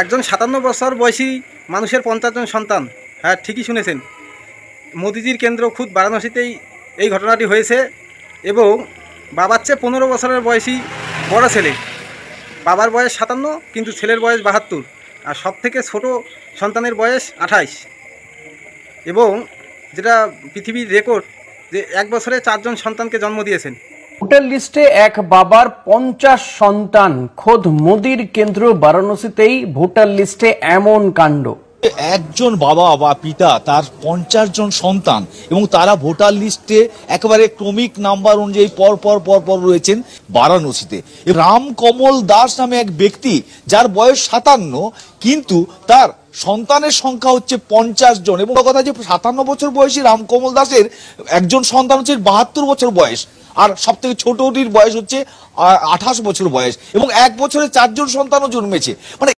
একজন 57 বছর বয়সী মানুষের 50 জন সন্তান। হ্যাঁ, ঠিকই শুনেছেন। মোদিজির কেন্দ্র খুদ বারাণসীতেই এই ঘটনাটি হয়েছে এবং বাবার চেয়ে 15 বছরের বয়সী বড় ছেলে। বাবার বয়স 57 কিন্তু ছেলের বয়স 72 আর সবথেকে ছোট সন্তানের বয়স 28 এবং যেটা পৃথিবীর রেকর্ড যে 1 বছরে 4 জন সন্তানকে জন্ম দিয়েছেন। ভোটার লিস্টে এক বাবার 50 সন্তান। খোদ মোদির কেন্দ্র বারাণসীতেই ভোটার লিস্টে এমন কাণ্ড। একজন বাবা বা পিতা তার 50 জন সন্তান এবং তারা ভোটার লিস্টে একেবারে ক্রমিক নাম্বার অনুযায়ী পর পর রয়েছেন বারাণসীতে। রামকমল দাস নামে এক ব্যক্তি যার বয়স 57 কিন্তু তার সন্তানের সংখ্যা হচ্ছে 50 জন এবং কথা যে 57 বছর বয়সী রামকমল দাসের একজন সন্তান হচ্ছে 72 বছর বয়স আর সব থেকে ছোটটির বয়স হচ্ছে 28 বছর বয়স এবং 1 বছরে 4 জন সন্তানও জন্মেছে। মানে